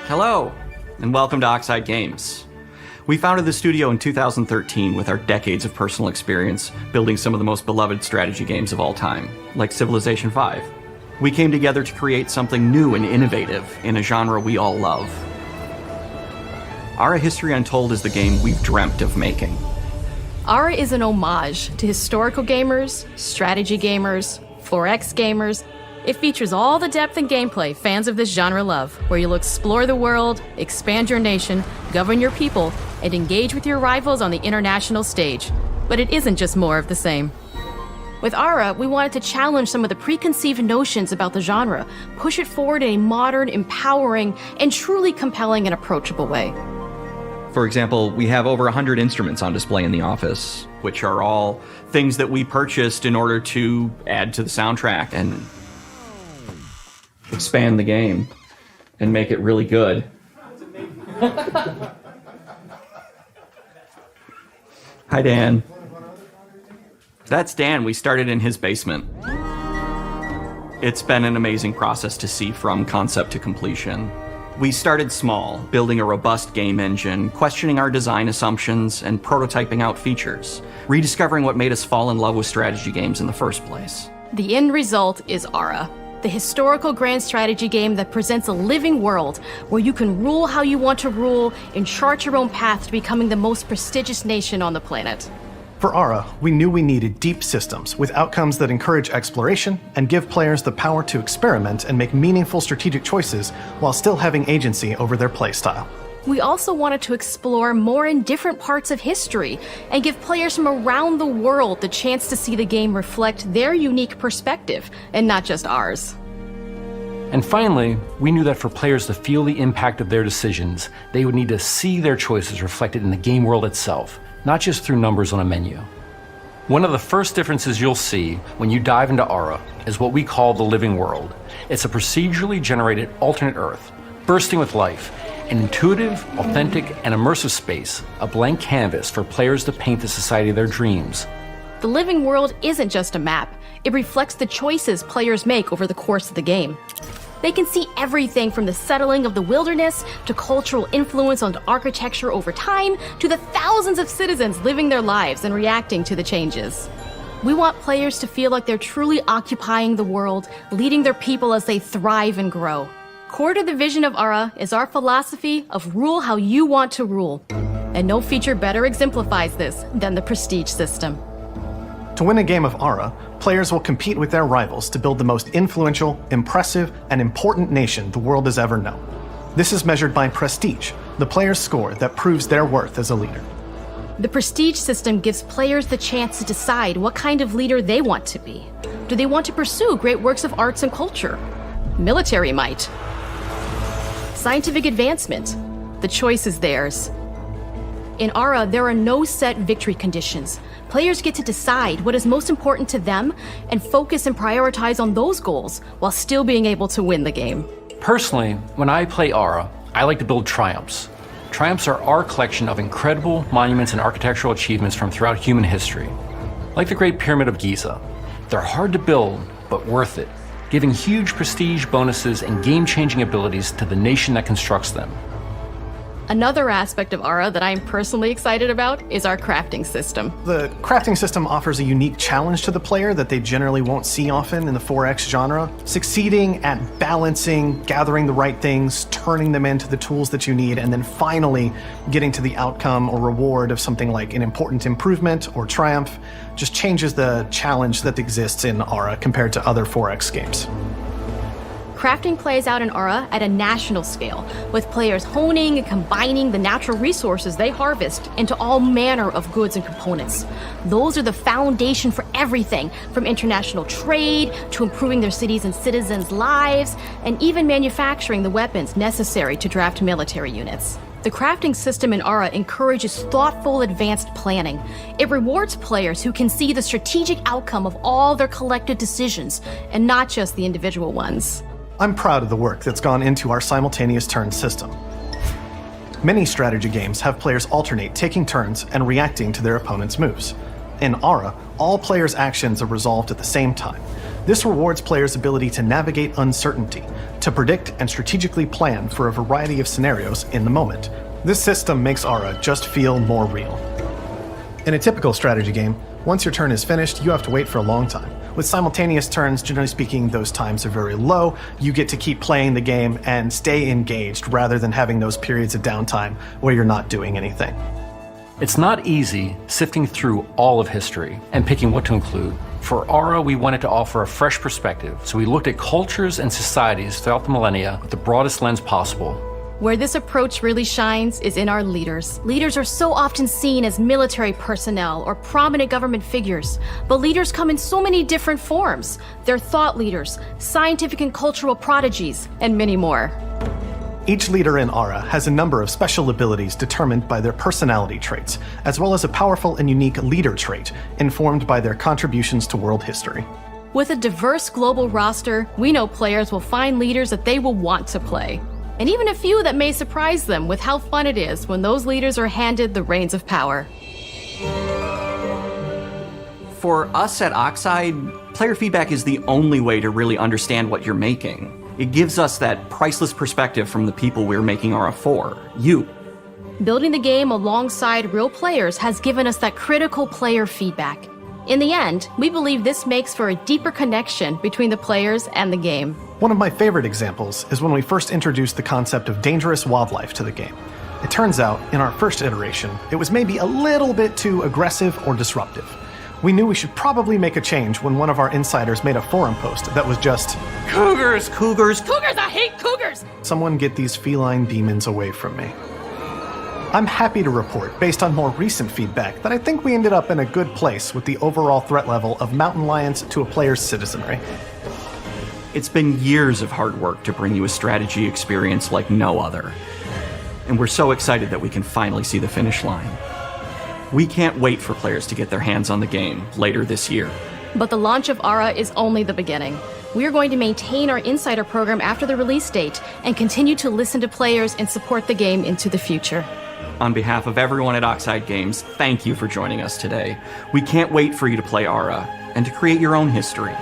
Hello, and welcome to Oxide Games. We founded the studio in 2013 with our decades of personal experience building some of the most beloved strategy games of all time, like Civilization V. We came together to create something new and innovative in a genre we all love. Ara History Untold is the game we've dreamt of making. Ara is an homage to historical gamers, strategy gamers, 4X gamers. It features all the depth and gameplay fans of this genre love, where you'll explore the world, expand your nation, govern your people, and engage with your rivals on the international stage. But it isn't just more of the same. With Ara, we wanted to challenge some of the preconceived notions about the genre, push it forward in a modern, empowering, and truly compelling and approachable way. For example, we have over 100 instruments on display in the office, which are all things that we purchased in order to add to the soundtrack and expand the game and make it really good. Hi, Dan. That's Dan. We started in his basement. It's been an amazing process to see from concept to completion. We started small, building a robust game engine, questioning our design assumptions, and prototyping out features, rediscovering what made us fall in love with strategy games in the first place. The end result is Ara, the historical grand strategy game that presents a living world where you can rule how you want to rule and chart your own path to becoming the most prestigious nation on the planet. For Ara, we knew we needed deep systems with outcomes that encourage exploration and give players the power to experiment and make meaningful strategic choices while still having agency over their playstyle. We also wanted to explore more in different parts of history and give players from around the world the chance to see the game reflect their unique perspective and not just ours. And finally, we knew that for players to feel the impact of their decisions, they would need to see their choices reflected in the game world itself, not just through numbers on a menu. One of the first differences you'll see when you dive into Ara is what we call the living world. It's a procedurally generated alternate Earth, bursting with life, an intuitive, authentic, and immersive space, a blank canvas for players to paint the society of their dreams. The living world isn't just a map. It reflects the choices players make over the course of the game. They can see everything from the settling of the wilderness to cultural influence on architecture over time to the thousands of citizens living their lives and reacting to the changes. We want players to feel like they're truly occupying the world, leading their people as they thrive and grow. Core to the vision of Ara is our philosophy of rule how you want to rule. And no feature better exemplifies this than the prestige system. To win a game of Ara, players will compete with their rivals to build the most influential, impressive, and important nation the world has ever known. This is measured by prestige, the player's score that proves their worth as a leader. The prestige system gives players the chance to decide what kind of leader they want to be. Do they want to pursue great works of arts and culture? Military might? Scientific advancement? The choice is theirs. In Ara, there are no set victory conditions. Players get to decide what is most important to them and focus and prioritize on those goals while still being able to win the game. Personally, when I play Ara, I like to build triumphs. Triumphs are our collection of incredible monuments and architectural achievements from throughout human history. Like the Great Pyramid of Giza. They're hard to build, but worth it, giving huge prestige bonuses and game-changing abilities to the nation that constructs them. Another aspect of Ara that I'm personally excited about is our crafting system. The crafting system offers a unique challenge to the player that they generally won't see often in the 4X genre. Succeeding at balancing, gathering the right things, turning them into the tools that you need, and then finally getting to the outcome or reward of something like an important improvement or triumph just changes the challenge that exists in Ara compared to other 4X games. Crafting plays out in Ara at a national scale, with players honing and combining the natural resources they harvest into all manner of goods and components. Those are the foundation for everything, from international trade to improving their cities and citizens' lives, and even manufacturing the weapons necessary to draft military units. The crafting system in Ara encourages thoughtful, advanced planning. It rewards players who can see the strategic outcome of all their collective decisions, and not just the individual ones. I'm proud of the work that's gone into our simultaneous turn system. Many strategy games have players alternate taking turns and reacting to their opponent's moves. In Ara, all players' actions are resolved at the same time. This rewards players' ability to navigate uncertainty, to predict and strategically plan for a variety of scenarios in the moment. This system makes Aura just feel more real. In a typical strategy game, once your turn is finished, you have to wait for a long time. With simultaneous turns, generally speaking, those times are very low. You get to keep playing the game and stay engaged rather than having those periods of downtime where you're not doing anything. It's not easy sifting through all of history and picking what to include. For Aura, we wanted to offer a fresh perspective, so we looked at cultures and societies throughout the millennia with the broadest lens possible. Where this approach really shines is in our leaders. Leaders are so often seen as military personnel or prominent government figures, but leaders come in so many different forms. They're thought leaders, scientific and cultural prodigies, and many more. Each leader in Aura has a number of special abilities determined by their personality traits, as well as a powerful and unique leader trait informed by their contributions to world history. With a diverse global roster, we know players will find leaders that they will want to play. And even a few that may surprise them with how fun it is when those leaders are handed the reins of power. For us at Oxide, player feedback is the only way to really understand what you're making. It gives us that priceless perspective from the people we're making Aura for, you. Building the game alongside real players has given us that critical player feedback. In the end, we believe this makes for a deeper connection between the players and the game. One of my favorite examples is when we first introduced the concept of dangerous wildlife to the game. It turns out, in our first iteration, it was maybe a little bit too aggressive or disruptive. We knew we should probably make a change when one of our insiders made a forum post that was just, Cougars, cougars, Cougars! I hate cougars! "Someone get these feline demons away from me." I'm happy to report, based on more recent feedback, that I think we ended up in a good place with the overall threat level of mountain lions to a player's citizenry. It's been years of hard work to bring you a strategy experience like no other. And we're so excited that we can finally see the finish line. We can't wait for players to get their hands on the game later this year. But the launch of Aura is only the beginning. We are going to maintain our insider program after the release date and continue to listen to players and support the game into the future. On behalf of everyone at Oxide Games, thank you for joining us today. We can't wait for you to play Aura and to create your own history.